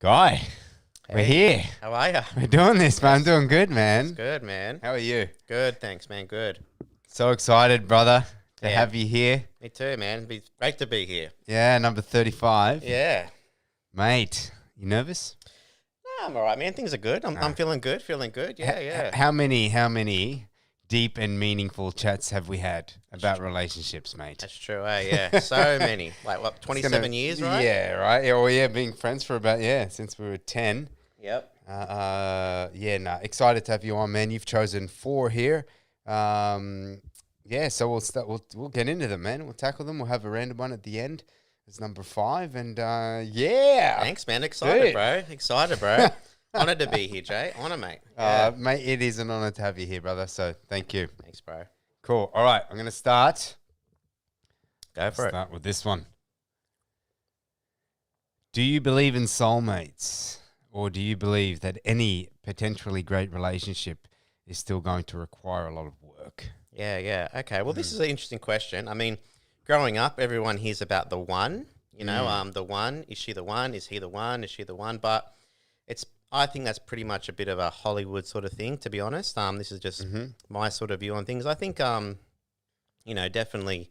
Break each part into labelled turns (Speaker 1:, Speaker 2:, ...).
Speaker 1: Guy, we're here.
Speaker 2: How are you?
Speaker 1: We're doing this, man. I'm doing good,
Speaker 2: It's
Speaker 1: man.
Speaker 2: good, man.
Speaker 1: How are you?
Speaker 2: Good, thanks, man. Good.
Speaker 1: So excited, brother, to
Speaker 2: Yeah.
Speaker 1: have you here.
Speaker 2: Me too, man. It's great to be here.
Speaker 1: Yeah, number 35.
Speaker 2: Yeah.
Speaker 1: Mate, you nervous?
Speaker 2: No, I'm all right, man. Things are good. I'm feeling good. Feeling good. Yeah, yeah.
Speaker 1: How many deep and meaningful chats have we had about relationships, mate?
Speaker 2: That's true. Yeah. So many. Like what? 27 years, right?
Speaker 1: Yeah, right. Yeah, well, yeah, being friends for about since we were 10.
Speaker 2: Yep.
Speaker 1: Excited to have you on, man. You've chosen 4 here. So we'll start. We'll get into them, man. We'll tackle them. We'll have a random one at the end. It's number 5, and
Speaker 2: Thanks, man. Excited,
Speaker 1: Dude.
Speaker 2: bro. Excited, bro. Honored to be here, Jay. Honor, mate. Yeah.
Speaker 1: Mate, it is an honor to have you here, brother. So thank you.
Speaker 2: Thanks, bro.
Speaker 1: Cool. All right, I'm gonna start.
Speaker 2: Go for it.
Speaker 1: Start with this one. Do you believe in soulmates, or do you believe that any potentially great relationship is still going to require a lot of work?
Speaker 2: Yeah, yeah. Okay. Well, this is an interesting question. I mean, growing up, everyone hears about the one. You know, the one. Is she the one? Is he the one? Is she the one? But I think that's pretty much a bit of a Hollywood sort of thing, to be honest. This is just my sort of view on things. I think, definitely.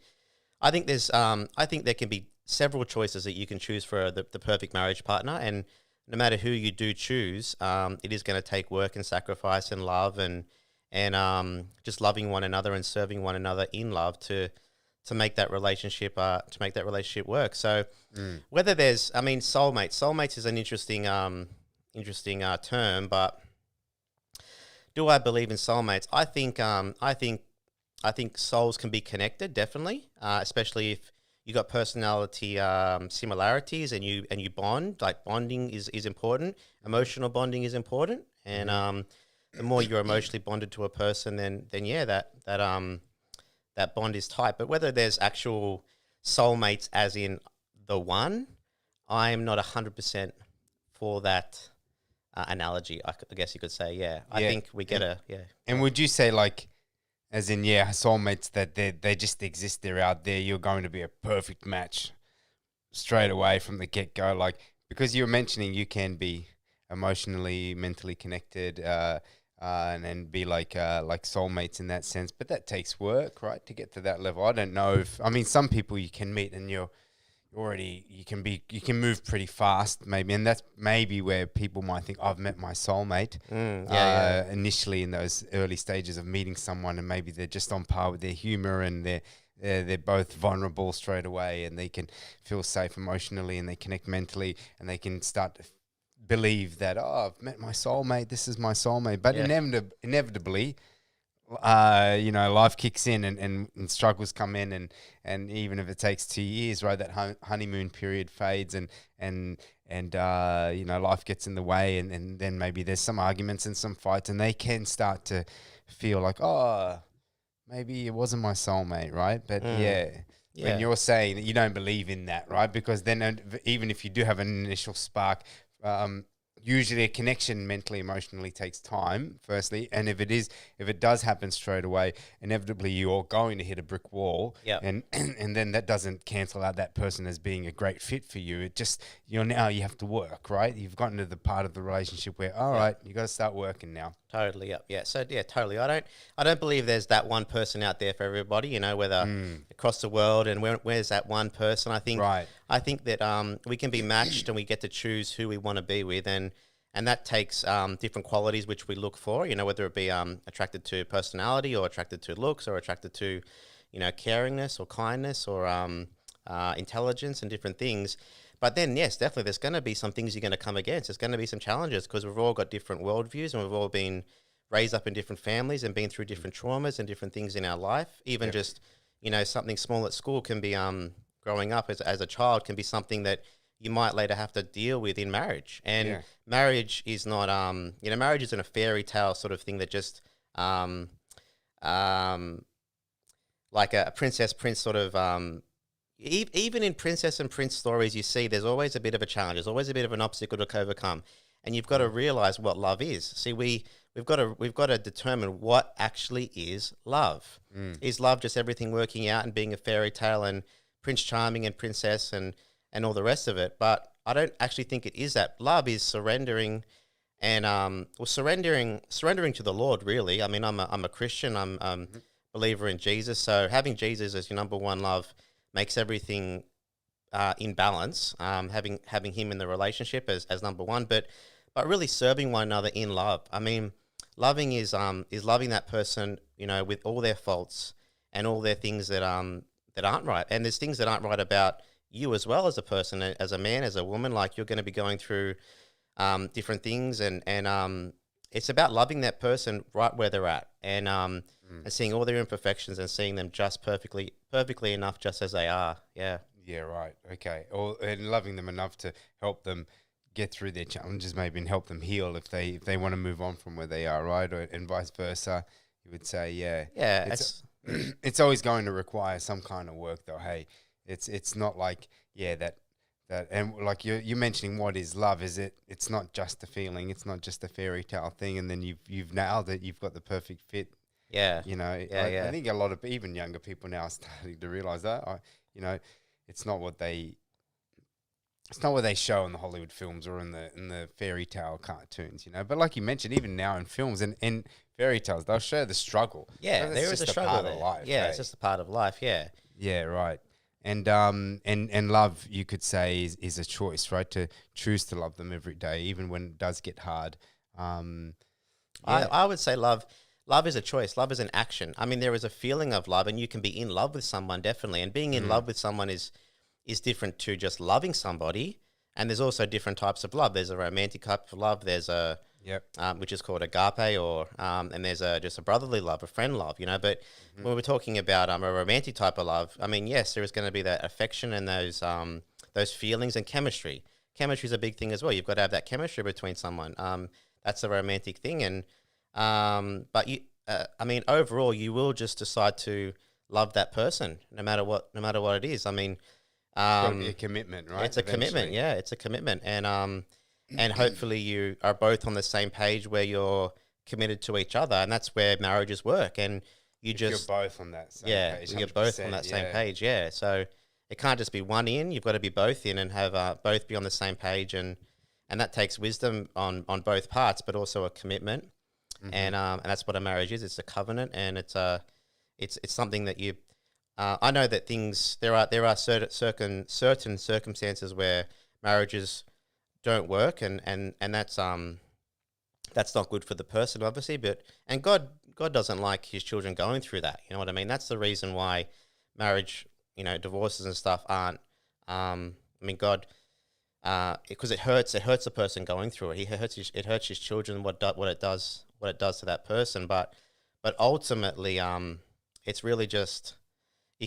Speaker 2: I think I think there can be several choices that you can choose for the perfect marriage partner, and no matter who you do choose, it is going to take work and sacrifice and love and just loving one another and serving one another in love to make that relationship work. So whether there's, soulmates is an interesting term, but do I believe in soulmates? I think souls can be connected, definitely, especially if you got personality similarities and you bond. Like bonding is important. Emotional bonding is important, and the more you're emotionally bonded to a person, then that bond is tight. But whether there's actual soulmates, as in the one, I'm not 100% for that analogy. I guess you could say, I think we get
Speaker 1: And would you say, like, as in, soulmates, that they just exist, they're out there, you're going to be a perfect match straight away from the get-go? Like, because you were mentioning you can be emotionally, mentally connected, and be like soulmates in that sense, but that takes work, right, to get to that level. I don't know if, some people you can meet and you can move pretty fast, maybe, and that's maybe where people might think, I've met my soulmate. Initially in those early stages of meeting someone, and maybe they're just on par with their humor, and they're both vulnerable straight away, and they can feel safe emotionally, and they connect mentally, and they can start to believe that, I've met my soulmate, this is my soulmate. But inevitably, life kicks in, and struggles come in, and even if it takes 2 years, right, that honeymoon period fades, and life gets in the way, and then maybe there's some arguments and some fights, and they can start to feel like, maybe it wasn't my soulmate, right? But when you're saying that you don't believe in that, right? Because then even if you do have an initial spark, usually a connection mentally, emotionally takes time, firstly. And if it does happen straight away, inevitably you're going to hit a brick wall.
Speaker 2: Yep.
Speaker 1: And then that doesn't cancel out that person as being a great fit for you. It just, you have to work, right? You've gotten to the part of the relationship where, right, you got to start working now.
Speaker 2: Totally. Yep. Yeah. So totally. I don't believe there's that one person out there for everybody, whether across the world, and where's that one person. I think that we can be matched, and we get to choose who we want to be with, and that takes different qualities which we look for, whether it be attracted to personality, or attracted to looks, or attracted to, caringness or kindness, or intelligence, and different things. But then, yes, definitely, there's going to be some things you're going to come against. There's going to be some challenges, because we've all got different worldviews, and we've all been raised up in different families and been through different traumas and different things in our life. Even just, something small at school can be, growing up as a child, can be something that you might later have to deal with in marriage. And marriage is not, marriage isn't a fairy tale sort of thing that just, like a princess prince sort of, even in princess and prince stories, you see there's always a bit of a challenge. There's always a bit of an obstacle to overcome, and you've got to realize what love is. See, we've got to determine what actually is love. Is love just everything working out and being a fairy tale and Prince Charming and princess and all the rest of it? But I don't actually think it is that. Love is surrendering and surrendering to the Lord, really. I mean, I'm a Christian. I'm believer in Jesus. So having Jesus as your number one love makes everything in balance. Having him in the relationship as number one, but really serving one another in love. I mean, loving is loving that person, with all their faults and all their things that aren't right. And there's things that aren't right about you as well as a person, as a man, as a woman. Like, you're going to be going through different things, and it's about loving that person right where they're at, and seeing all their imperfections and seeing them just perfectly enough, just as they are. Yeah.
Speaker 1: Yeah. Right. Okay. And loving them enough to help them get through their challenges, maybe, and help them heal if they want to move on from where they are, right? And vice versa. You would say, yeah.
Speaker 2: Yeah.
Speaker 1: It's always going to require some kind of work, though. Hey, it's not like, yeah, that and like you're mentioning, what is love? It's not just a feeling, it's not just a fairy tale thing, and then you've nailed it, you've got the perfect fit.
Speaker 2: Yeah.
Speaker 1: I think a lot of even younger people now are starting to realize that. It's not what they show in the Hollywood films or in the fairy tale cartoons, But like you mentioned, even now in films and fairy tales, they'll show the struggle.
Speaker 2: Yeah, there is a struggle
Speaker 1: part
Speaker 2: there.
Speaker 1: of life.
Speaker 2: Yeah, it's just a part of life. Yeah.
Speaker 1: Yeah, right. And love, you could say, is a choice, right? To choose to love them every day, even when it does get hard.
Speaker 2: I would say love is a choice. Love is an action. I mean, there is a feeling of love, and you can be in love with someone, definitely. And being in love with someone is different to just loving somebody. And there's also different types of love. There's a romantic type of love. There's which is called agape, or and there's just a brotherly love, a friend love, But when we're talking about a romantic type of love, I mean, yes, there is going to be that affection and those feelings and chemistry. Chemistry is a big thing as well. You've got to have that chemistry between someone. That's a romantic thing, and but you, I mean, overall, you will just decide to love that person, no matter what it is. I mean,
Speaker 1: it's got to be a commitment, right?
Speaker 2: It's a commitment, yeah. It's a commitment, and hopefully you are both on the same page where you're committed to each other, and that's where marriages work. And you're
Speaker 1: both on that same page.
Speaker 2: You're both on that same page, yeah. So it can't just be one in. You've got to be both in and have both be on the same page, and that takes wisdom on both parts, but also a commitment. And that's what a marriage is. It's a covenant, and it's something that you. I know that there are certain circumstances where marriages don't work, and that's not good for the person, obviously. And God doesn't like His children going through that. You know what I mean? That's the reason why marriage, divorces and stuff aren't. I mean, God, because it hurts the person going through it. It hurts his children. What it does to that person, but ultimately, it's really just.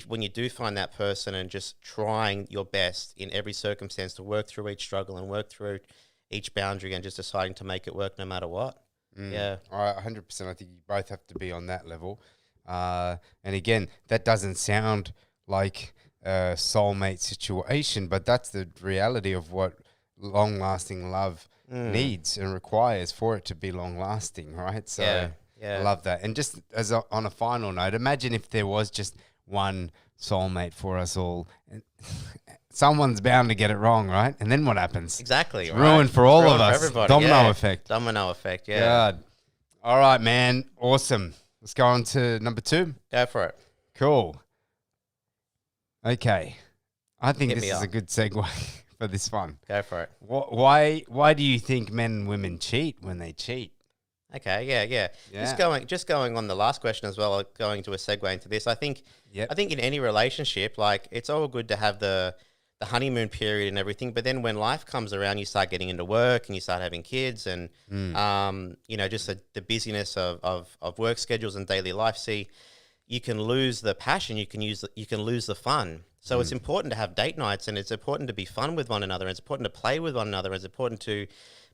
Speaker 2: When you do find that person and just trying your best in every circumstance to work through each struggle and work through each boundary and just deciding to make it work no matter what. Yeah.
Speaker 1: All right, 100%. I think you both have to be on that level. And again, that doesn't sound like a soulmate situation, but that's the reality of what long-lasting love needs and requires for it to be long-lasting, right? So I love that. And just on a final note, imagine if there was just one soulmate for us all. Someone's bound to get it wrong, right? And then what happens?
Speaker 2: Exactly.
Speaker 1: It's ruined for all of us. Domino effect.
Speaker 2: Domino effect, yeah.
Speaker 1: God. All right, man. Awesome. Let's go on to number 2.
Speaker 2: Go for it.
Speaker 1: Cool. Okay. I think this is a good segue for this one.
Speaker 2: Go for it.
Speaker 1: Why do you think men and women cheat when they cheat?
Speaker 2: Okay, yeah. Just going on the last question as well, going to a segue into this. I think in any relationship, like, it's all good to have the honeymoon period and everything, but then when life comes around, you start getting into work and you start having kids, and just the busyness of work schedules and daily life. See, you can lose the passion. You can lose the fun. So it's important to have date nights, and it's important to be fun with one another. And it's important to play with one another. It's important to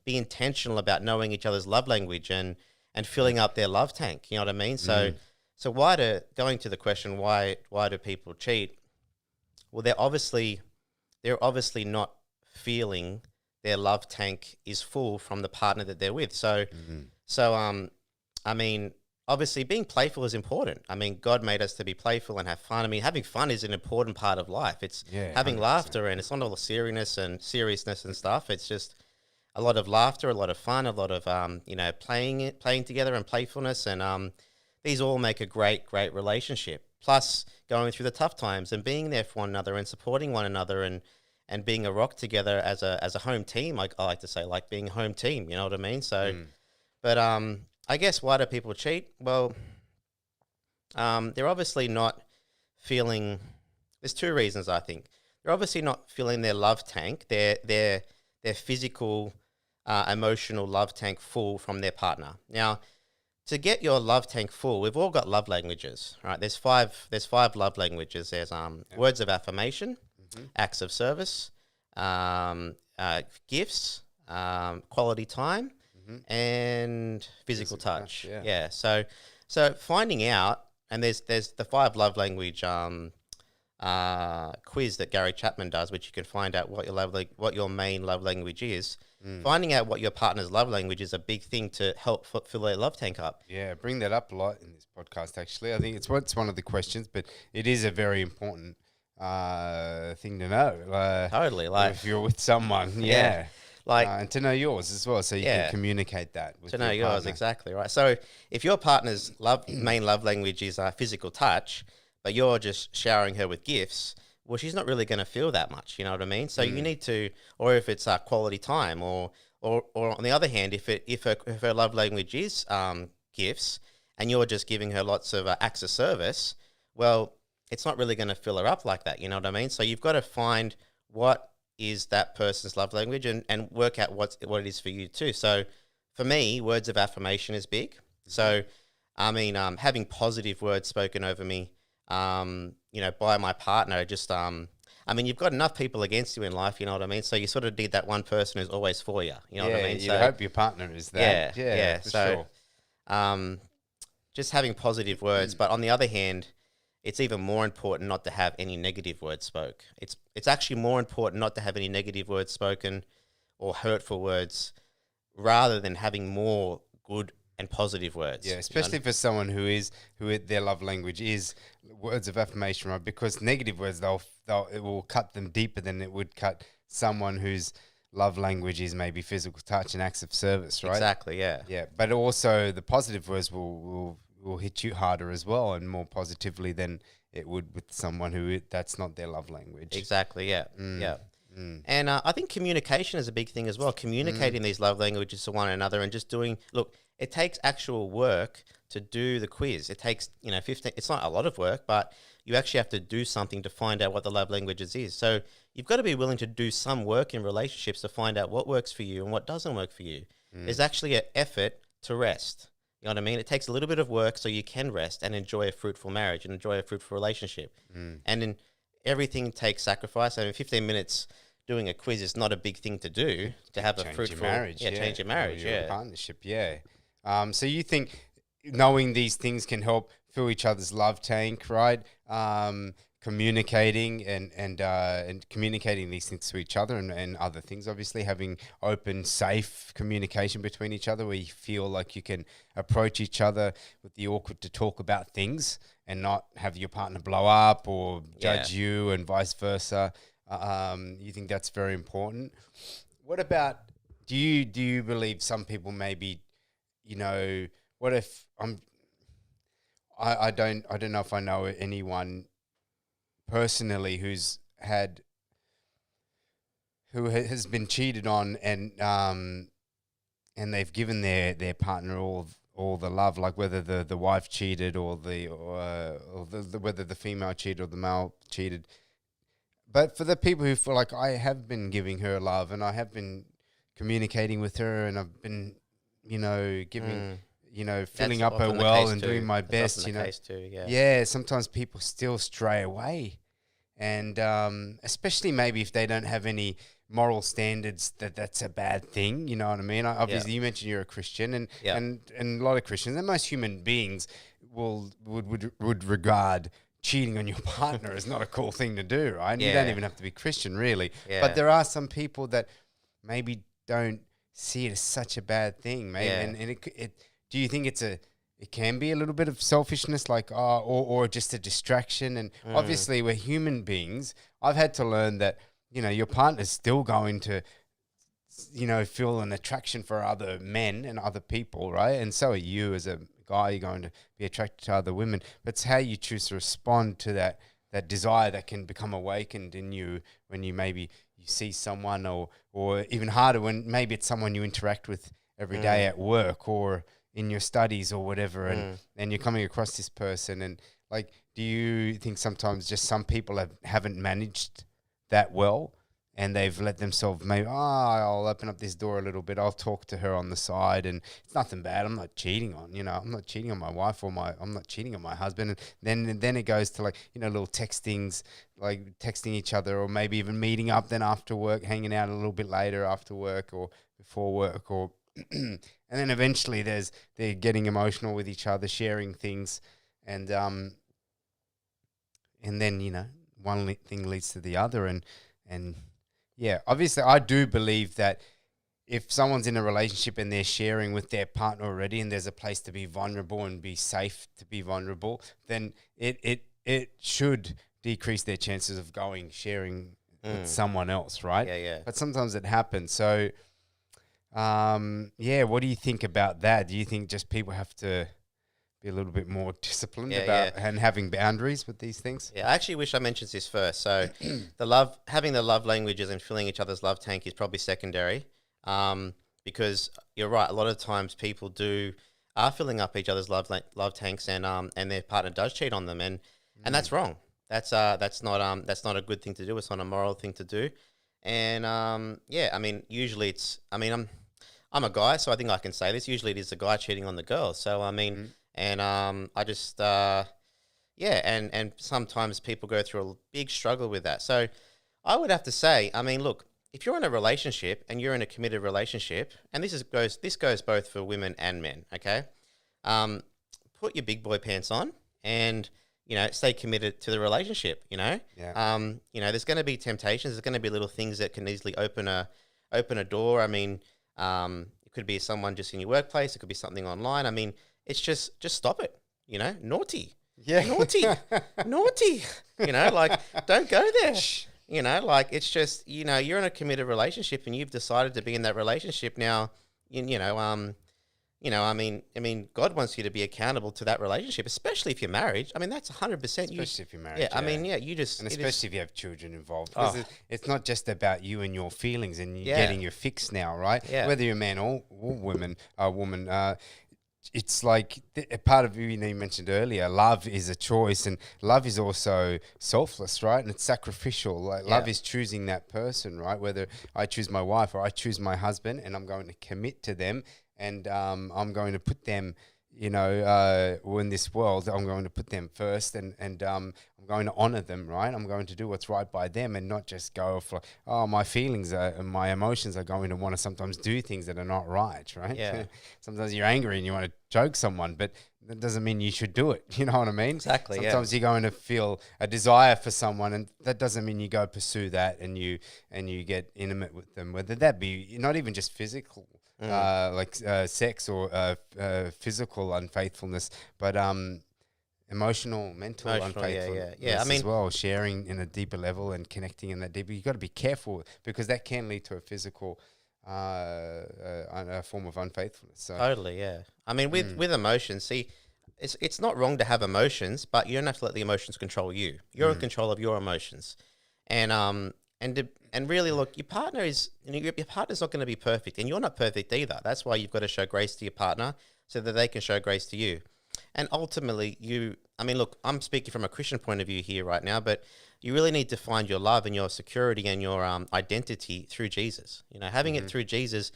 Speaker 2: be intentional about knowing each other's love language and filling up their love tank. You know what I mean? So going to the question, why do people cheat? Well, they're obviously not feeling their love tank is full from the partner that they're with. So I mean, obviously being playful is important. I mean, God made us to be playful and have fun. I mean, having fun is an important part of life. It's having
Speaker 1: 100%.
Speaker 2: laughter, and it's not all the seriousness and stuff. It's just a lot of laughter, a lot of fun, a lot of playing together and playfulness, and these all make a great relationship. Plus, going through the tough times and being there for one another and supporting one another, and being a rock together as a home team. Like I like to say, like being a home team. You know what I mean? So, but I guess why do people cheat? Well, they're obviously not feeling. There's two reasons, I think. They're obviously not filling their love tank, their physical, emotional love tank full from their partner. Now, to get your love tank full, we've all got love languages, right? There's five love languages. There's words of affirmation, acts of service, gifts, quality time, and physical touch. Yeah. So finding out, and there's the 5 love language quiz that Gary Chapman does, which you can find out what your main love language is. Finding out what your partner's love language is a big thing to help fill their love tank up.
Speaker 1: Yeah, bring that up a lot in this podcast. Actually, I think it's one of the questions, but it is a very important thing to know.
Speaker 2: Totally, like
Speaker 1: if you're with someone, and to know yours as well, so you can communicate that with your
Speaker 2: yours,
Speaker 1: partner.
Speaker 2: exactly right. So if your partner's main love language is physical touch, but you're just showering her with gifts, well, she's not really going to feel that much. You know what I mean? So you need to, or if it's quality time, or on the other hand, if her love language is gifts, and you're just giving her lots of acts of service, well, it's not really going to fill her up like that. You know what I mean? So you've got to find what is that person's love language and work out what it is for you too. So for me, words of affirmation is big. So, I mean, having positive words spoken over me, by my partner, just, I mean, you've got enough people against you in life, you know what I mean? So you sort of need that one person who's always for you, you know what I mean?
Speaker 1: You hope your partner is that.
Speaker 2: Yeah.
Speaker 1: For
Speaker 2: So,
Speaker 1: sure.
Speaker 2: Just having positive words, but on the other hand, it's even more important not to have any negative words spoke. It's actually more important not to have any negative words spoken or hurtful words, rather than having more good and positive words.
Speaker 1: Yeah, especially for someone who their love language is words of affirmation, right? Because negative words, it will cut them deeper than it would cut someone whose love language is maybe physical touch and acts of service, right?
Speaker 2: Exactly. Yeah.
Speaker 1: Yeah, but also the positive words will hit you harder as well and more positively than it would with someone who that's not their love language.
Speaker 2: Exactly. Yeah. Yeah. And I think communication is a big thing as well. Communicating these love languages to one another and just it takes actual work to do the quiz. It takes, 15, it's not a lot of work, but you actually have to do something to find out what the love languages is. So you've got to be willing to do some work in relationships to find out what works for you and what doesn't work for you. There's actually an effort to rest. You know what I mean? It takes a little bit of work so you can rest and enjoy a fruitful marriage and enjoy a fruitful relationship. And then everything takes sacrifice. I mean, 15 minutes doing a quiz is not a big thing to do to have a fruitful marriage. Change your marriage.
Speaker 1: Your partnership. Yeah. So you think knowing these things can help fill each other's love tank, right? Communicating and communicating these things to each other and other things, obviously having open, safe communication between each other where you feel like you can approach each other with the awkward to talk about things and not have your partner blow up or judge you and vice versa. You think that's very important. What about, do you believe some people maybe, what if I don't know if I know anyone personally who has been cheated on and they've given their partner all the love, like whether the wife cheated or whether the female cheated or the male cheated. But for the people who feel like I have been giving her love and I have been communicating with her and I've been, giving, filling up her well and doing my best, sometimes people still stray away. And especially maybe if they don't have any moral standards, that's a bad thing. You know what I mean? Obviously, you mentioned you're a Christian, and a lot of Christians and most human beings would regard cheating on your partner is not a cool thing to do, right? And you don't even have to be Christian, really. Yeah. But there are some people that maybe don't see it as such a bad thing, maybe. And do you think it's it can be a little bit of selfishness, like or just a distraction. And obviously, we're human beings. I've had to learn that your partner's still going to feel an attraction for other men and other people, right? And so are you as a guy. You're going to be attracted to other women, but it's how you choose to respond to that desire that can become awakened in you when you see someone, or even harder, when maybe it's someone you interact with every day at work or in your studies or whatever, and you're coming across this person, and like, do you think sometimes just some people haven't managed that well, and they've let themselves maybe, I'll open up this door a little bit, I'll talk to her on the side, and it's nothing bad, I'm not cheating on, I'm not cheating on my wife, I'm not cheating on my husband, and then it goes to, like, little textings, like texting each other, or maybe even meeting up then after work, hanging out a little bit later after work or before work, or and then eventually they're getting emotional with each other, sharing things, and then one thing leads to the other, and yeah, obviously I do believe that if someone's in a relationship and they're sharing with their partner already, and there's a place to be vulnerable and be safe to be vulnerable, then it should decrease their chances of sharing with someone else, right?
Speaker 2: Yeah.
Speaker 1: But sometimes it happens. So, what do you think about that? Do you think just people have to be a little bit more disciplined and having boundaries with these things?
Speaker 2: Yeah, I actually wish I mentioned this first. So having the love languages and filling each other's love tank is probably secondary, because you're right. A lot of times people are filling up each other's love tanks, and their partner does cheat on them, and that's wrong. That's not a good thing to do. It's not a moral thing to do. And usually I'm a guy, so I think I can say this. Usually it is the guy cheating on the girl. So and I just and sometimes people go through a big struggle with that. So I would have to say, look, if you're in a relationship and you're in a committed relationship, and this goes both for women and men, okay? Put your big boy pants on and stay committed to the relationship.
Speaker 1: Yeah.
Speaker 2: There's going to be temptations. There's going to be little things that can easily open a door. It could be someone just in your workplace. It could be something online. It's just stop it. Naughty.
Speaker 1: Yeah.
Speaker 2: Naughty. Naughty. Don't go there. It's just, you're in a committed relationship and you've decided to be in that relationship now. God wants you to be accountable to that relationship, especially if you're married. That's 100%.
Speaker 1: Especially if you're married.
Speaker 2: Yeah.
Speaker 1: And especially if you have children involved. Because it's not just about you and your feelings and you getting your fix now, right?
Speaker 2: Yeah.
Speaker 1: Whether you're a man or woman, it's like a part of you mentioned earlier, love is a choice, and love is also selfless, right? And it's sacrificial. Like love is choosing that person, right? Whether I choose my wife or I choose my husband, and I'm going to commit to them, and I'm going to put them, in this world, I'm going to put them first, and I'm going to honor them, right? I'm going to do what's right by them, and not just go for, my feelings and my emotions are going to want to sometimes do things that are not right, right?
Speaker 2: Yeah.
Speaker 1: Sometimes you're angry and you want to choke someone, but that doesn't mean you should do it. You know what I mean?
Speaker 2: Exactly.
Speaker 1: Sometimes you're going to feel a desire for someone, and that doesn't mean you go pursue that and you get intimate with them, whether that be not even just physical, sex or physical unfaithfulness, but emotional, mental unfaithfulness as well, sharing in a deeper level and connecting in that deeper. You've got to be careful, because that can lead to a physical a form of unfaithfulness. So.
Speaker 2: Totally, yeah. With emotions, see, it's not wrong to have emotions, but you don't have to let the emotions control you. You're in control of your emotions, and really, look, your partner is your partner's not going to be perfect, and you're not perfect either. That's why you've got to show grace to your partner so that they can show grace to you. And ultimately, look, I'm speaking from a Christian point of view here right now, but you really need to find your love and your security and your identity through Jesus. Having it through Jesus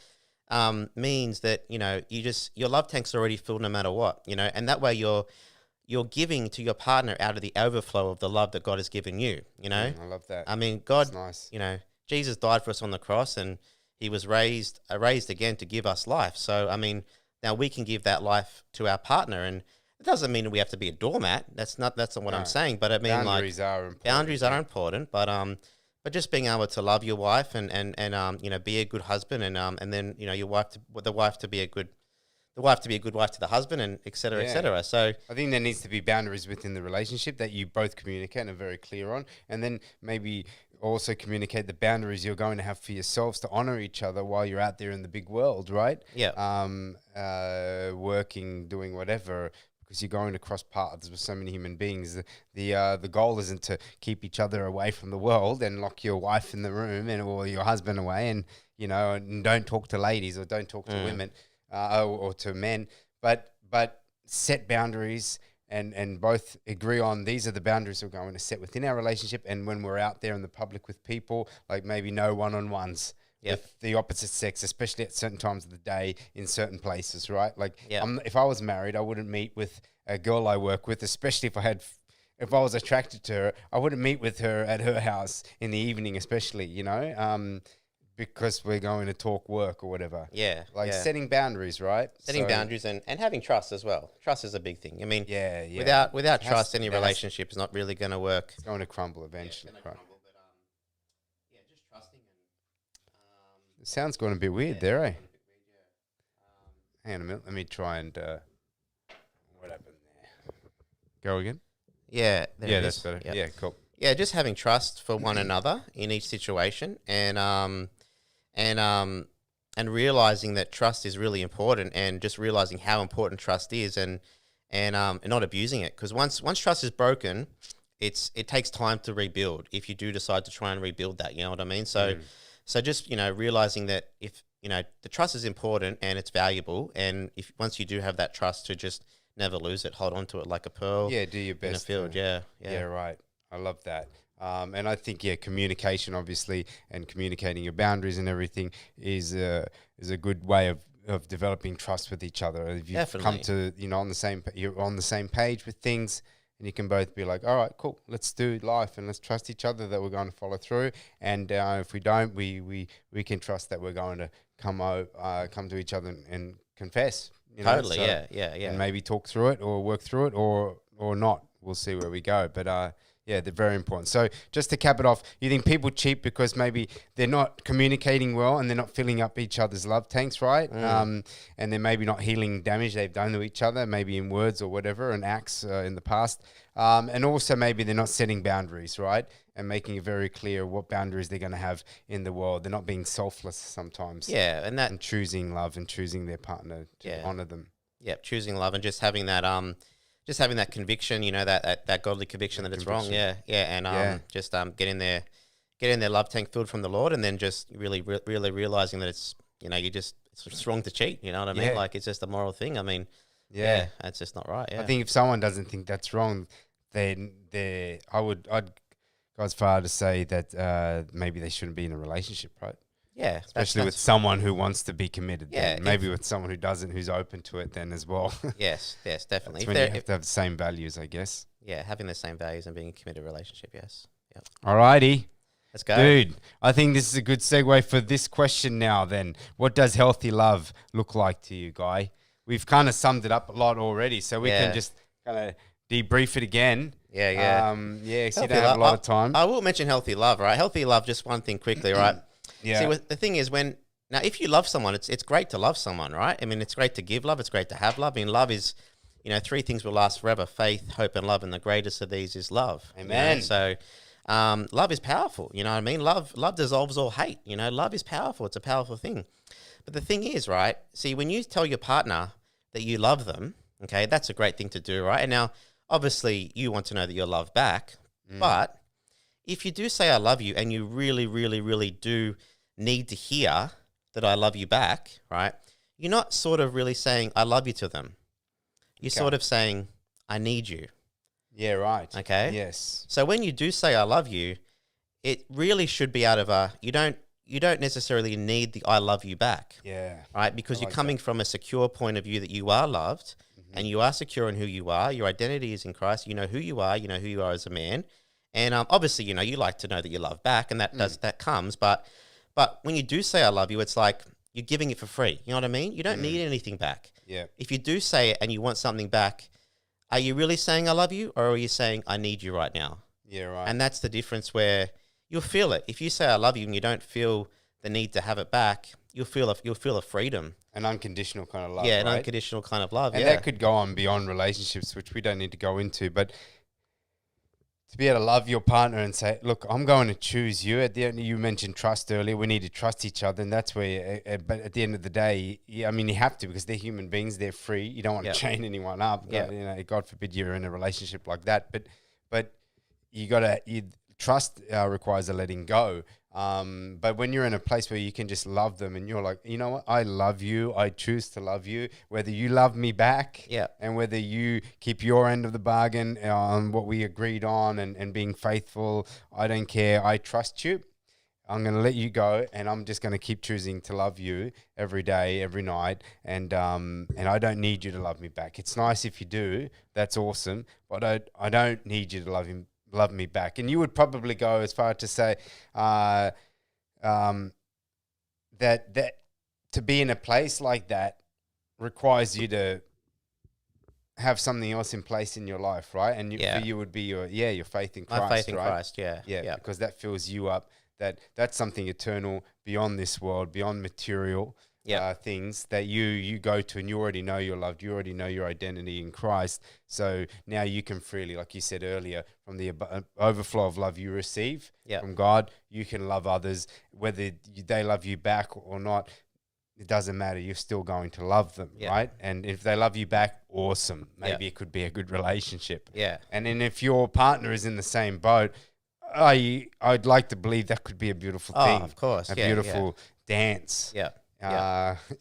Speaker 2: means that your love tank's already filled no matter what. And that way you're giving to your partner out of the overflow of the love that God has given you.
Speaker 1: I love that.
Speaker 2: God,
Speaker 1: that's nice.
Speaker 2: Jesus died for us on the cross, and he was raised again to give us life. So now we can give that life to our partner, and it doesn't mean we have to be a doormat. That's not what I'm saying. But
Speaker 1: boundaries are important.
Speaker 2: Boundaries are important, but just being able to love your wife and be a good husband, and then the wife to be a good the wife to be a good wife to the husband, and et cetera, et cetera. So
Speaker 1: I think there needs to be boundaries within the relationship that you both communicate and are very clear on, and then maybe also communicate the boundaries you're going to have for yourselves to honor each other while you're out there in the big world, right?
Speaker 2: Yeah.
Speaker 1: Working, doing whatever, because you're going to cross paths with so many human beings. The goal isn't to keep each other away from the world and lock your wife in the room or your husband away, and and don't talk to ladies or don't talk to women or to men, but set boundaries. And both agree on these are the boundaries we're going to set within our relationship. And when we're out there in the public with people, like maybe no one-on-ones with the opposite sex, especially at certain times of the day in certain places, right? Like if I was married, I wouldn't meet with a girl I work with, especially if I was attracted to her, I wouldn't meet with her at her house in the evening, especially, because we're going to talk work or whatever.
Speaker 2: Yeah.
Speaker 1: Setting boundaries, right?
Speaker 2: Setting boundaries and having trust as well. Trust is a big thing. I mean, without trust, any relationship is not really going to work.
Speaker 1: It's going to crumble eventually.
Speaker 2: It's going to crumble, but just trusting.
Speaker 1: It sounds going a bit weird there, eh? Hang on a minute. Let me try and... what happened there? Go again?
Speaker 2: Yeah.
Speaker 1: That's better. Yep. Yeah, cool.
Speaker 2: Yeah, just having trust for one another in each situation, and realizing that trust is really important, and just realizing how important trust is, and not abusing it, because once trust is broken, it takes time to rebuild if you do decide to try and rebuild that. You know what I mean? So just realizing that if the trust is important and it's valuable, and if once you do have that trust, to just never lose it, hold on to it like a pearl.
Speaker 1: Yeah, do your best
Speaker 2: in a field. Yeah,
Speaker 1: right. I love that. And I think, communication, obviously, and communicating your boundaries and everything is a good way of developing trust with each other. If you come to, you're on the same page with things, and you can both be like, all right, cool, let's do life and let's trust each other that we're going to follow through. And if we don't, we can trust that we're going to come to each other and confess.
Speaker 2: Totally, yeah.
Speaker 1: And maybe talk through it or work through it or not. We'll see where we go. But they're very important. So just to cap it off, you think people cheat because maybe they're not communicating well and they're not filling up each other's love tanks, right? And they're maybe not healing damage they've done to each other, maybe in words or whatever, and acts in the past. And also maybe they're not setting boundaries, right? And making it very clear what boundaries they're going to have in the world. They're not being selfless sometimes.
Speaker 2: Yeah, and
Speaker 1: choosing love and choosing their partner to honor them.
Speaker 2: Yeah, choosing love and just having that conviction, that godly conviction that it's wrong. Yeah. And just getting their love tank filled from the Lord, and then just really realizing that it's it's wrong to cheat. You know what I mean? Like, it's just a moral thing. I mean, that's just not right. Yeah.
Speaker 1: I think if someone doesn't think that's wrong, then I'd go as far to say that maybe they shouldn't be in a relationship, right?
Speaker 2: Yeah,
Speaker 1: especially with someone who wants to be committed. Yeah, maybe with someone who doesn't, who's open to it, then as well.
Speaker 2: yes, definitely.
Speaker 1: When you have to have the same values, I guess.
Speaker 2: Yeah, having the same values and being in a committed relationship. Yes. Yep.
Speaker 1: Alrighty,
Speaker 2: let's go,
Speaker 1: dude. I think this is a good segue for this question. Now, then, what does healthy love look like to you, Guy? We've kind of summed it up a lot already, so we can just kind of debrief it again.
Speaker 2: Yeah.
Speaker 1: So you don't have a lot of time.
Speaker 2: I will mention healthy love, right? Healthy love, just one thing quickly, right?
Speaker 1: Yeah.
Speaker 2: See, the thing is, if you love someone, it's great to love someone, right? I mean, it's great to give love. It's great to have love. I mean, love is, three things will last forever: faith, hope, and love. And the greatest of these is love.
Speaker 1: Amen.
Speaker 2: So, love is powerful. You know what I mean? Love dissolves all hate. Love is powerful. It's a powerful thing. But the thing is, right? See, when you tell your partner that you love them, okay, that's a great thing to do, right? And now, obviously, you want to know that you're loved back, but if you do say I love you and you really, really, really do need to hear that I love you back, right? You're not sort of really saying I love you to them. You're sort of saying I need you.
Speaker 1: Yeah, right.
Speaker 2: Okay?
Speaker 1: Yes.
Speaker 2: So when you do say I love you, it really should be out of you don't necessarily need the I love you back.
Speaker 1: Yeah.
Speaker 2: Right? Because you're coming from a secure point of view that you are loved and you are secure in who you are. Your identity is in Christ. You know who you are. You know who you are as a man. And obviously, you like to know that you love back, and that comes. But when you do say I love you, it's like you're giving it for free. You know what I mean? You don't need anything back.
Speaker 1: Yeah.
Speaker 2: If you do say it and you want something back, are you really saying I love you, or are you saying I need you right now?
Speaker 1: Yeah, right.
Speaker 2: And that's the difference where you'll feel it. If you say I love you and you don't feel the need to have it back, you'll feel a freedom.
Speaker 1: An unconditional kind of love,
Speaker 2: Yeah, an
Speaker 1: right?
Speaker 2: unconditional kind of love.
Speaker 1: And that could go on beyond relationships, which we don't need to go into. But to be able to love your partner and say, look, I'm going to choose you. At the end, you mentioned trust earlier. We need to trust each other. And that's where, but at the end of the day, I mean, you have to, because they're human beings. They're free. You don't want to chain anyone up.
Speaker 2: Yeah.
Speaker 1: You know, God forbid you're in a relationship like that. But trust requires a letting go. But when you're in a place where you can just love them and you're like, you know what, I love you, I choose to love you, whether you love me back, and whether you keep your end of the bargain on what we agreed on and being faithful, I don't care, I trust you. I'm going to let you go, and I'm just going to keep choosing to love you every day, every night, and I don't need you to love me back. It's nice if you do, that's awesome, but I don't need you to love me back. And you would probably go as far to say that to be in a place like that requires you to have something else in place in your life, right? And for you would be your faith in Christ.
Speaker 2: My faith in
Speaker 1: right?
Speaker 2: Christ, yeah,
Speaker 1: because that fills you up. That's something eternal, beyond this world, beyond material things that you go to, and you already know you're loved. You already know your identity in Christ. So now you can freely, like you said earlier, from the overflow of love you receive from God, you can love others, whether they love you back or not. It doesn't matter. You're still going to love them, right? And if they love you back, awesome. Maybe it could be a good relationship.
Speaker 2: Yeah.
Speaker 1: And then if your partner is in the same boat, I'd like to believe that could be a beautiful thing.
Speaker 2: Of course.
Speaker 1: A beautiful dance.
Speaker 2: Yeah.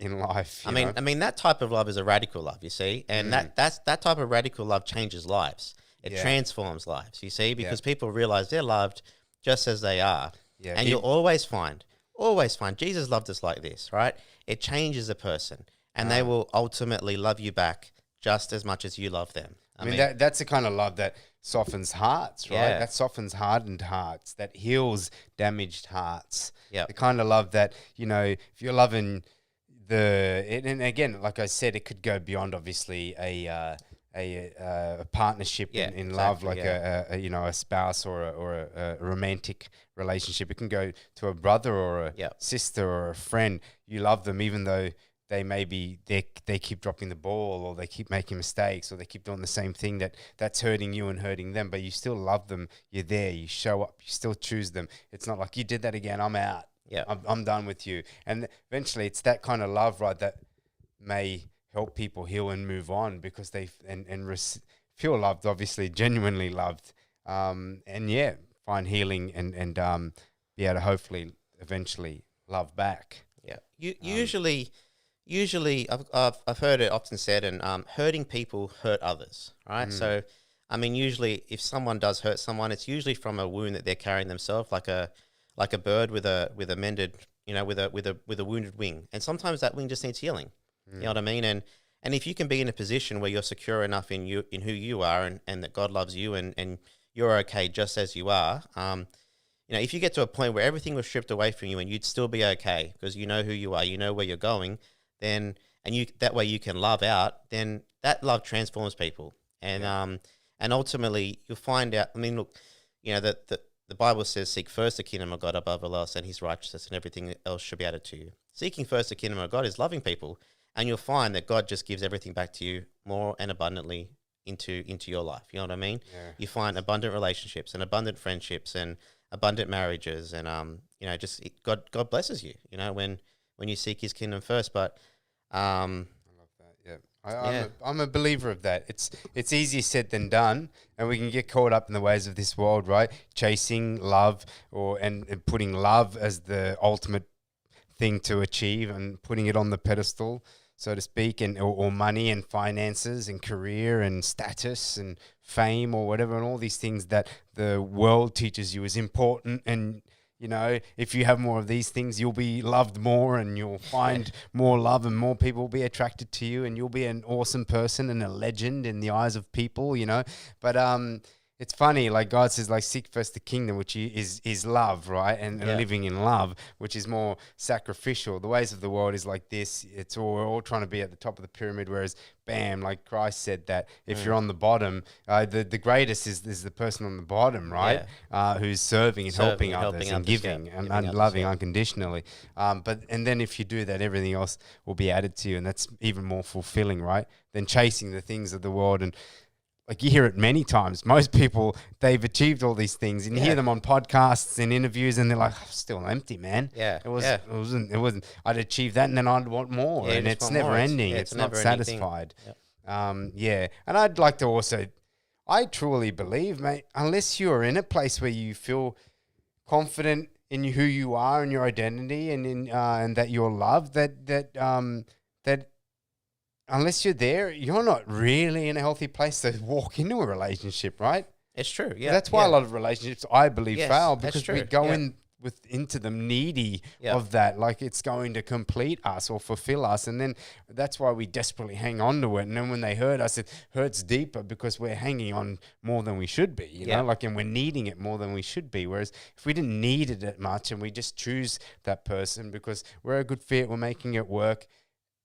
Speaker 1: In life.
Speaker 2: I mean, that type of love is a radical love, you see, and that type of radical love changes lives. It transforms lives, you see, because people realize they're loved just as they are. Yeah. And you'll always find Jesus loved us like this, right? It changes a person, and they will ultimately love you back just as much as you love them.
Speaker 1: I mean that's the kind of love that softens hearts, right? Yeah. That softens hardened hearts, that heals damaged hearts. Yeah. The kind of love that, if you're loving and again, like I said, it could go beyond obviously a partnership in love, like a spouse or a romantic relationship. It can go to a brother or a sister or a friend. You love them even though they keep dropping the ball, or they keep making mistakes, or they keep doing the same thing that's hurting you and hurting them, but you still love them. You're there, you show up, you still choose them. It's not like, you did that again, I'm out. Yeah, I'm done with you. And eventually it's that kind of love, right, that may help people heal and move on, because they feel loved, obviously genuinely loved, and find healing and be able to hopefully eventually love back.
Speaker 2: Yeah, Usually, I've heard it often said, and hurting people hurt others, right? So, I mean, usually if someone does hurt someone, it's usually from a wound that they're carrying themselves, like a bird with a mended, with a wounded wing, and sometimes that wing just needs healing. You know what I mean? And if you can be in a position where you're secure enough in who you are, and that God loves you, and you're okay just as you are, if you get to a point where everything was stripped away from you and you'd still be okay because you know who you are, you know where you're going, then that way you can love out, then that love transforms people, and ultimately you'll find out. I mean, look, the Bible says, "Seek first the kingdom of God above all else, and His righteousness, and everything else should be added to you." Seeking first the kingdom of God is loving people, and you'll find that God just gives everything back to you more and abundantly into your life. You know what I mean? Yeah. You find abundant relationships and abundant friendships and abundant marriages, and God blesses you. When you seek His kingdom first, but. I love that.
Speaker 1: Yeah, I'm a believer of that. It's easier said than done, and we can get caught up in the ways of this world, right? Chasing love and putting love as the ultimate thing to achieve, and putting it on the pedestal, so to speak, and or money and finances and career and status and fame or whatever, and all these things that the world teaches you is important. And if you have more of these things, you'll be loved more, and you'll find more love, and more people will be attracted to you, and you'll be an awesome person and a legend in the eyes of people, But it's funny, like God says, like seek first the kingdom, which is love, right? And living in love, which is more sacrificial. The ways of the world is like this. It's all, we're all trying to be at the top of the pyramid, whereas bam, like Christ said that if you're on the bottom, the greatest is the person on the bottom, right? Who's serving and helping others and giving and loving unconditionally. And then if you do that, everything else will be added to you, and that's even more fulfilling, right? Than chasing the things of the world. And like you hear it many times. Most people, they've achieved all these things, and you hear them on podcasts and interviews, and they're like, I'm still empty, man. It wasn't. I'd achieve that, and then I'd want more, and it's never ending. It's not satisfied. And I'd like to also, I truly believe, mate, unless you are in a place where you feel confident in who you are and your identity, and in and that you're loved, that unless you're there, you're not really in a healthy place to walk into a relationship, right?
Speaker 2: It's true. Yeah.
Speaker 1: That's why a lot of relationships, I believe, fail, because we go into them needy of that. Like it's going to complete us or fulfill us. And then that's why we desperately hang on to it. And then when they hurt us, it hurts deeper because we're hanging on more than we should be, you know, like, and we're needing it more than we should be. Whereas if we didn't need it that much and we just choose that person because we're a good fit, we're making it work.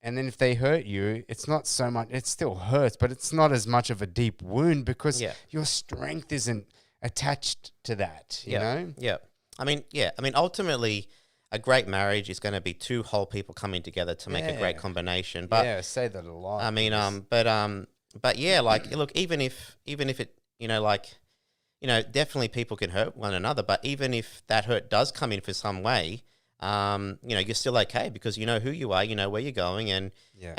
Speaker 1: And then if they hurt you, it's not so much, it still hurts, but it's not as much of a deep wound because your strength isn't attached to that, you know?
Speaker 2: Yeah. I mean, ultimately, a great marriage is going to be two whole people coming together to make a great combination. But
Speaker 1: I say that a lot.
Speaker 2: I mean, but yeah, like, look, even if it, you know, like, you know, definitely people can hurt one another, but even if that hurt does come in for some way, you know, you're still okay because you know who you are, you know where you're going, and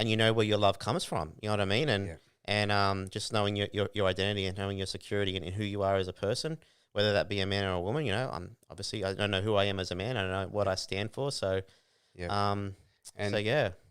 Speaker 2: you know where your love comes from. You know what I mean? And just knowing your identity and knowing your security and who you are as a person, whether that be a man or a woman. You know, obviously I don't know who I am as a man. I don't know what I stand for. So, and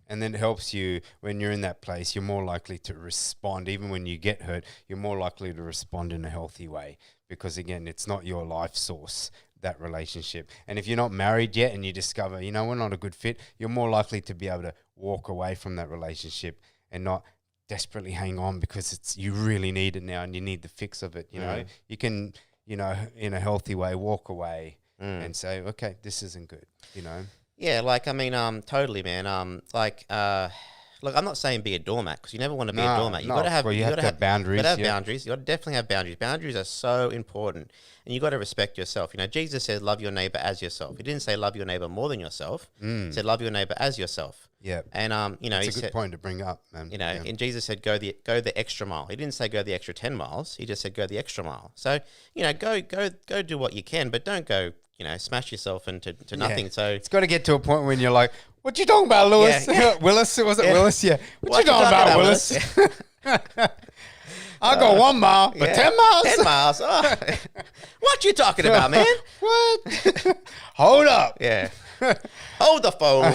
Speaker 1: then it helps you when you're in that place. You're more likely to respond, even when you get hurt. You're more likely to respond in a healthy way because, again, it's not your life source, that relationship. And if you're not married yet and you discover, you know, we're not a good fit, you're more likely to be able to walk away from that relationship and not desperately hang on because it's, you really need it now and you need the fix of it. You know, you can, you know, in a healthy way, walk away and say, okay, this isn't good, you know?
Speaker 2: Yeah. Like, I mean, totally, man. Look, I'm not saying be a doormat because you never want to be a doormat. You got to have
Speaker 1: boundaries.
Speaker 2: You got to have boundaries. You got to definitely have boundaries. Boundaries are so important, and you got to respect yourself. You know, Jesus said, "Love your neighbor as yourself." He didn't say love your neighbor more than yourself. He said, "Love your neighbor as yourself."
Speaker 1: Yeah,
Speaker 2: and you know,
Speaker 1: it's a good point to bring up, man.
Speaker 2: You know, and Jesus said, "Go the extra mile." He didn't say go the extra 10 miles. He just said go the extra mile. So you know, go do what you can, but don't go, you know, smash yourself into nothing. So
Speaker 1: it's got to get to a point when you're like, what you talking about, Lewis? Willis? Was it Willis? Yeah. What you talking about, Willis? I'll go 1 mile, but 10 miles?
Speaker 2: 10 miles. Oh. What you talking about, man?
Speaker 1: What? Hold up.
Speaker 2: Yeah. Hold the phone.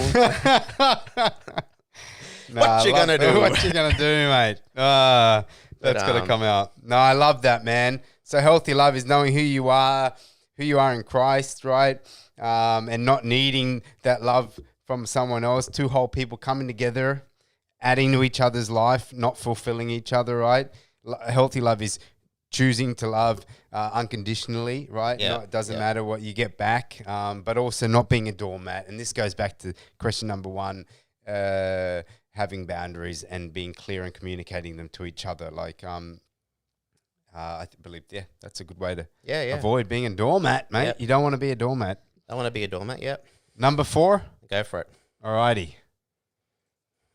Speaker 2: What you gonna do?
Speaker 1: What you gonna do, mate? That's got to come out. No, I love that, man. So healthy love is knowing who you are in Christ, right? And not needing that love from someone else. Two whole people coming together, adding to each other's life, not fulfilling each other, right? Healthy love is choosing to love unconditionally, right?
Speaker 2: Yeah.
Speaker 1: It doesn't matter what you get back, but also not being a doormat. And this goes back to question number 1, having boundaries and being clear and communicating them to each other. Like, I believe, that's a good way to avoid being a doormat, mate. Yep. You don't want to be a doormat.
Speaker 2: I want to be a doormat, yep.
Speaker 1: Number 4?
Speaker 2: Go for it.
Speaker 1: Alrighty.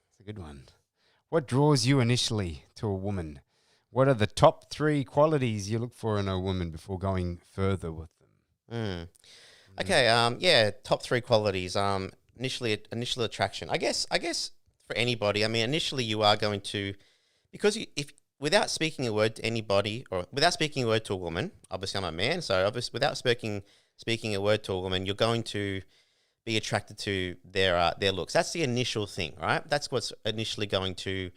Speaker 1: It's a good one. What draws you initially to a woman? What are the top 3 qualities you look for in a woman before going further with them?
Speaker 2: Okay, top 3 qualities. Initial attraction. I guess for anybody, I mean, initially you are going to, because if without speaking a word to anybody, or without speaking a word to a woman, obviously I'm a man, so obviously without speaking a word to a woman, you're going to be attracted to their looks. That's the initial thing, right? That's what's initially going to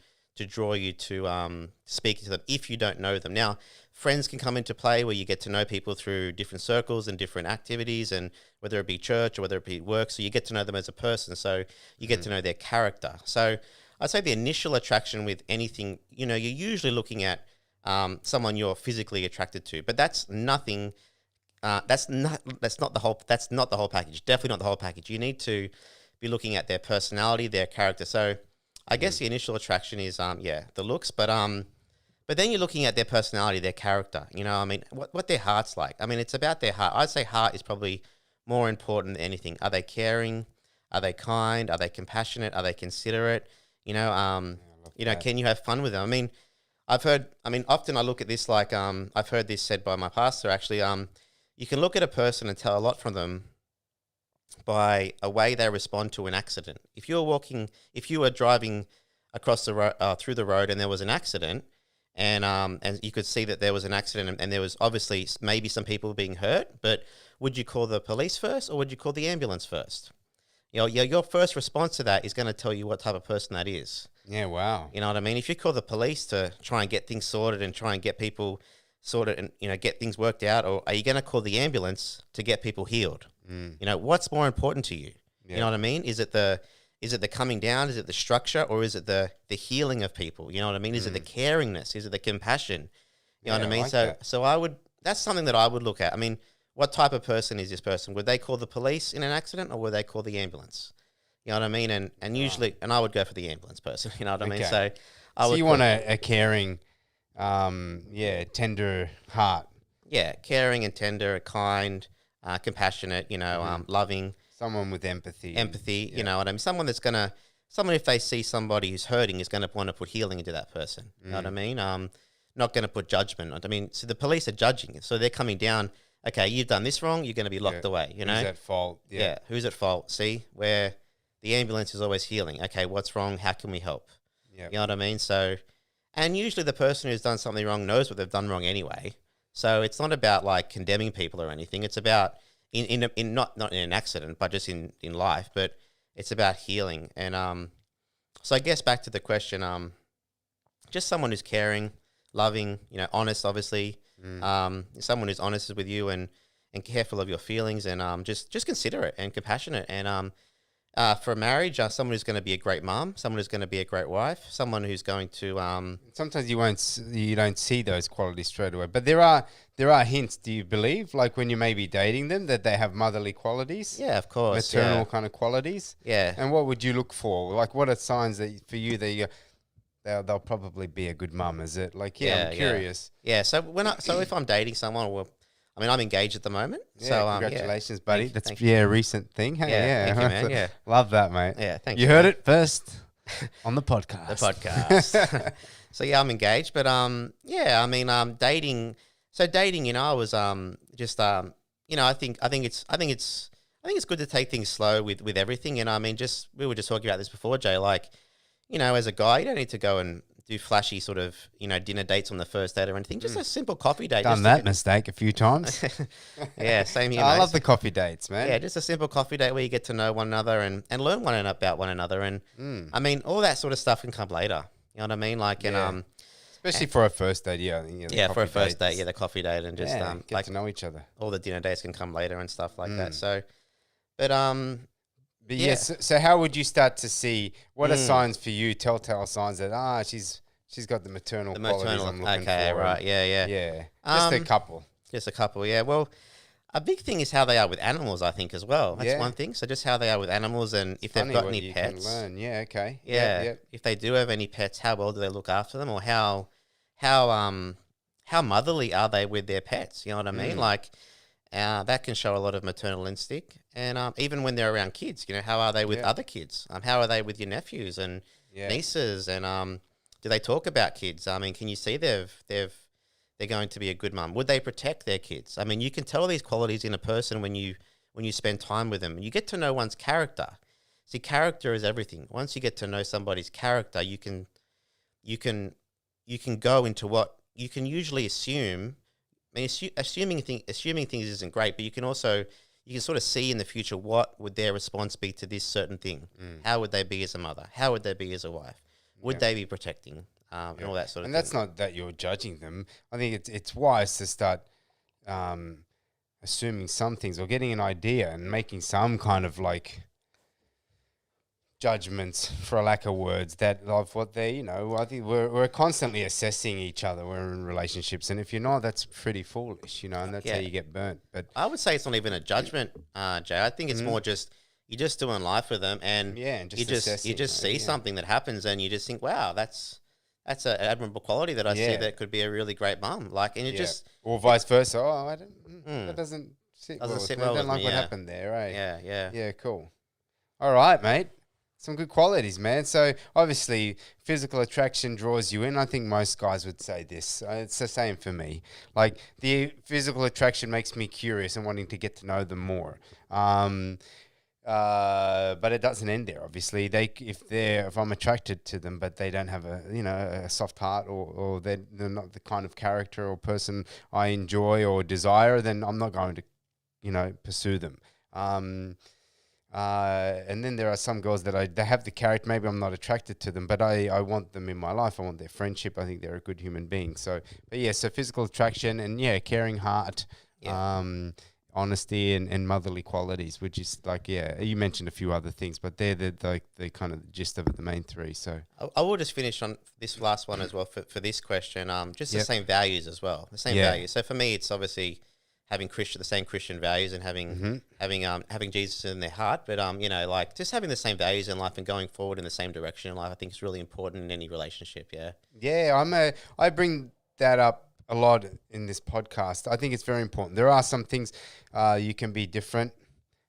Speaker 2: draw you to speaking to them if you don't know them. Now, friends can come into play where you get to know people through different circles and different activities, and whether it be church or whether it be work, so you get to know them as a person, so you get to know their character. So I'd say the initial attraction with anything, you know, you're usually looking at someone you're physically attracted to. But that's nothing. That's not the whole. That's not the whole package. Definitely not the whole package. You need to be looking at their personality, their character. So I guess the initial attraction is the looks, but then you're looking at their personality, their character. You know, I mean, what their heart's like. I mean, it's about their heart. I'd say heart is probably more important than anything. Are they caring? Are they kind? Are they compassionate? Are they considerate? You know, can you have fun with them? I mean, often I look at this like, I've heard this said by my pastor actually. You can look at a person and tell a lot from them by a way they respond to an accident. If you were driving across the road, through the road, and there was an accident, and you could see that there was an accident, and there was obviously maybe some people being hurt, but would you call the police first, or would you call the ambulance first? You know, your first response to that is going to tell you what type of person that is.
Speaker 1: Yeah, wow.
Speaker 2: You know what I mean? If you call the police to try and get things sorted and try and get people sorted and, you know, get things worked out, or are you going to call the ambulance to get people healed? You know, what's more important to you? Yeah. You know what I mean? Is it the coming down? Is it the structure, or is it the healing of people? You know what I mean? Is it the caringness? Is it the compassion? You know what I mean? That's something that I would look at. I mean, what type of person is this person? Would they call the police in an accident, or would they call the ambulance? You know what I mean? And usually, and I would go for the ambulance person. You know what I mean? So
Speaker 1: you want a caring, tender heart.
Speaker 2: Yeah, caring and tender, kind, compassionate. You know, loving.
Speaker 1: Someone with empathy.
Speaker 2: You know what I mean? Someone if they see somebody who's hurting, is going to want to put healing into that person. You know what I mean? Not going to put judgment on. I mean, so the police are judging, so they're coming down. Okay, you've done this wrong. You're going to be locked away. You know,
Speaker 1: who's at fault?
Speaker 2: Yeah, who's at fault? See, where the ambulance is always healing. Okay, what's wrong? How can we help? Yeah, you know what I mean. So, and usually the person who's done something wrong knows what they've done wrong anyway. So it's not about like condemning people or anything. It's about in not in an accident, but just in life. But it's about healing. And so I guess back to the question, just someone who's caring, loving, you know, honest, obviously. Someone who's honest with you and careful of your feelings, and just considerate and compassionate. And for marriage, someone who's going to be a great mom, someone who's going to be a great wife, someone who's going to.
Speaker 1: Sometimes you don't see those qualities straight away, but there are hints. Do you believe, like when you may be dating them, that they have motherly qualities?
Speaker 2: Yeah, of course.
Speaker 1: Maternal kind of qualities.
Speaker 2: Yeah.
Speaker 1: And what would you look for? Like, what are signs that for you that they'll probably be a good mum? Is it like, I'm curious.
Speaker 2: Yeah. So if I'm dating someone, I'm engaged at the moment.
Speaker 1: Yeah,
Speaker 2: so
Speaker 1: congratulations, buddy.
Speaker 2: Thank
Speaker 1: you. A recent thing. Hey,
Speaker 2: thank you, man. Yeah.
Speaker 1: Love that, mate.
Speaker 2: Yeah, thank you.
Speaker 1: You heard it first on the podcast.
Speaker 2: So yeah, I'm engaged, but dating. So dating, you know, I was you know, I think it's good to take things slow with everything. And I mean, we were just talking about this before, Jay. Like, you know, as a guy, you don't need to go and do flashy sort of, you know, dinner dates on the first date or anything. Just a simple coffee date.
Speaker 1: Done that mistake a few times.
Speaker 2: Yeah, same here.
Speaker 1: I love the coffee dates, man.
Speaker 2: Yeah, just a simple coffee date where you get to know one another and learn about one another. And I mean, all that sort of stuff can come later. You know what I mean? Like,
Speaker 1: especially for a first date,
Speaker 2: for a first date, the coffee date, and just
Speaker 1: get
Speaker 2: like
Speaker 1: to know each other.
Speaker 2: All the dinner dates can come later and stuff like that. So,
Speaker 1: but yes. So how would you start to see what are signs for you? Telltale signs that she's got the maternal qualities I'm looking for.
Speaker 2: Okay, right, yeah.
Speaker 1: Just a couple.
Speaker 2: Yeah. Well, a big thing is how they are with animals, I think, as well. That's one thing. So just how they are with animals, and if they've got any pets.
Speaker 1: Can learn. Yeah. Okay.
Speaker 2: Yeah. If they do have any pets, how well do they look after them, or how motherly are they with their pets? You know what I mean? Like. That can show a lot of maternal instinct, and even when they're around kids, you know, how are they with other kids? How are they with your nephews and nieces? And do they talk about kids? I mean, can you see they're going to be a good mum? Would they protect their kids? I mean, you can tell these qualities in a person when you spend time with them. You get to know one's character. See, character is everything. Once you get to know somebody's character, you can go into what you can usually assume. I mean, assuming things isn't great, but you can sort of see in the future what would their response be to this certain thing. How would they be as a mother? How would they be as a wife? Would they be protecting and all that sort of thing?
Speaker 1: And that's not that you're judging them. I think it's wise to start assuming some things or getting an idea and making some kind of like judgments, for a lack of words, that of what they, I think we're constantly assessing each other. We're in relationships, and if you're not, that's pretty foolish, and that's how you get burnt. But
Speaker 2: I would say it's not even a judgment, Jay. I think it's more just you're just doing life with them, and you just see something that happens, and you just think, wow, that's an admirable quality that I see that could be a really great mum. Like, and you just
Speaker 1: or vice versa. Oh, I don't. That doesn't sit well.
Speaker 2: Well
Speaker 1: I don't like
Speaker 2: me,
Speaker 1: what happened there, right?
Speaker 2: Yeah.
Speaker 1: Cool. All right, mate. Some good qualities, man. So obviously, physical attraction draws you in. I think most guys would say this. It's the same for me. Like, the physical attraction makes me curious and wanting to get to know them more. But it doesn't end there. Obviously, if I'm attracted to them, but they don't have a soft heart, or they're not the kind of character or person I enjoy or desire, then I'm not going to, pursue them. And then there are some girls that they have the character. Maybe I'm not attracted to them, but I want them in my life. I want their friendship. I think they're a good human being. So physical attraction and caring heart, honesty and motherly qualities, which is like, you mentioned a few other things, but they're the kind of gist of the main three. So
Speaker 2: I will just finish on this last one as well for this question. Just the same values as well. The same values. So for me, it's obviously having the same Christian values and having Jesus in their heart, but like just having the same values in life and going forward in the same direction in life, I think is really important in any relationship.
Speaker 1: I bring that up a lot in this podcast. I think it's very important. There are some things you can be different,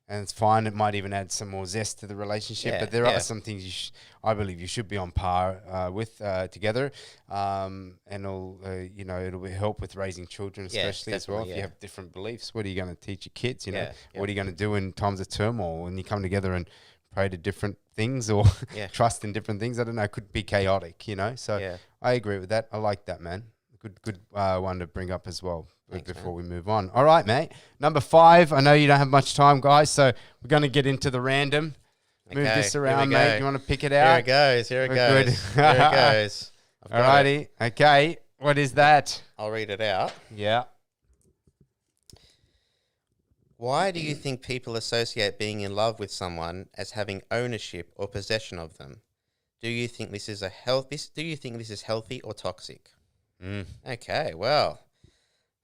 Speaker 1: and it's fine. It might even add some more zest to the relationship. But there are some things I believe you should be on par with together, and it'll help with raising children, especially as well. If you have different beliefs, what are you going to teach your kids? What are you going to do in times of turmoil when you come together and pray to different things or trust in different things? I don't know. It could be chaotic, So I agree with that. I like that, man. Good one to bring up as well. Thanks, before we move on. All right, mate. Number 5. I know you don't have much time, guys, so we're going to get into the random. Move this around, mate. You want to pick it out?
Speaker 2: Here it goes. Here it goes.
Speaker 1: All righty. Okay. What is that?
Speaker 2: I'll read it out.
Speaker 1: Yeah.
Speaker 2: Why do you think people associate being in love with someone as having ownership or possession of them? Do you think this is healthy or toxic? Okay, well,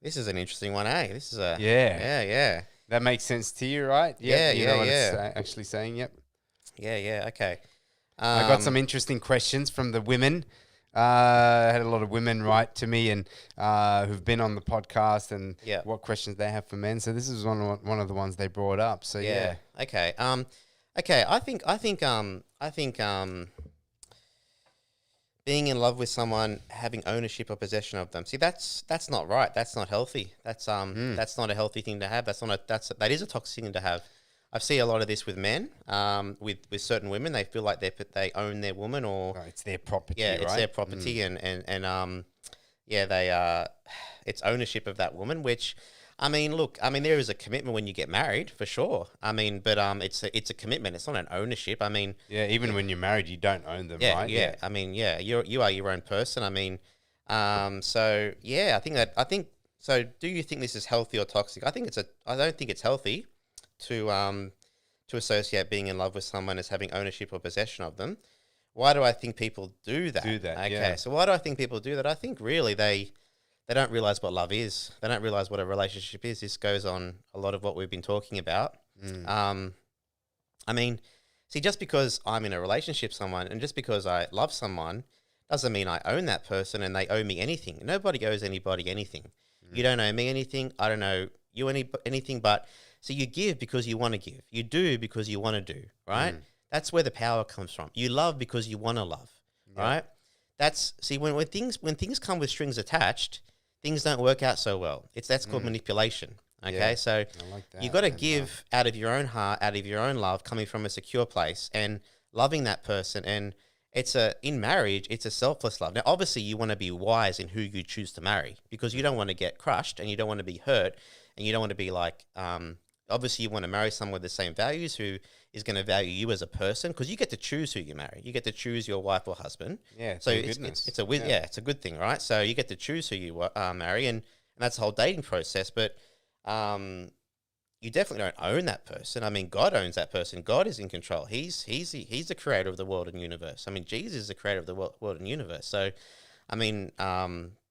Speaker 2: this is an interesting one, eh? This is yeah.
Speaker 1: That makes sense to you, right? You know what it's actually saying. Yep.
Speaker 2: Yeah. Okay.
Speaker 1: I got some interesting questions from the women. I had a lot of women write to me and who've been on the podcast and what questions they have for men. So this is one of the ones they brought up. So yeah.
Speaker 2: Okay. I think being in love with someone, having ownership or possession of them. See, that's not right. That's not healthy. That's not a healthy thing to have. That is a toxic thing to have. I see a lot of this with men, with certain women. They feel like they own their woman, or
Speaker 1: it's their property.
Speaker 2: Yeah, it's their property, and it's ownership of that woman. Which, there is a commitment when you get married, for sure. But it's a commitment. It's not an ownership.
Speaker 1: Even when you're married, you don't own them, right?
Speaker 2: Yeah. You are your own person. So do you think this is healthy or toxic? I don't think it's healthy to associate being in love with someone as having ownership or possession of them. Why do I think people do that? Okay, so why do I think people do that? I think really they don't realize what love is. They don't realize what a relationship is. This goes on a lot of what we've been talking about. Just because I'm in a relationship with someone and just because I love someone doesn't mean I own that person and they owe me anything. Nobody owes anybody anything. You don't owe me anything. I don't owe you anything, but so you give because you want to give. You do because you want to do, right? That's where the power comes from. You love because you want to love, right? When things come with strings attached, things don't work out so well. That's called manipulation. Okay, so like you got to give out of your own heart, out of your own love, coming from a secure place and loving that person. And in marriage, it's a selfless love. Now, obviously, you want to be wise in who you choose to marry because you don't want to get crushed and you don't want to be hurt and you don't want to be like, obviously, you want to marry someone with the same values who is going to value you as a person because you get to choose who you marry. You get to choose your wife or husband.
Speaker 1: Yeah,
Speaker 2: so it's a good thing, right? So you get to choose who you marry, and that's the whole dating process. But you definitely don't own that person. I mean, God owns that person. God is in control. He's the creator of the world and universe. I mean, Jesus is the creator of the world and universe. So, I mean,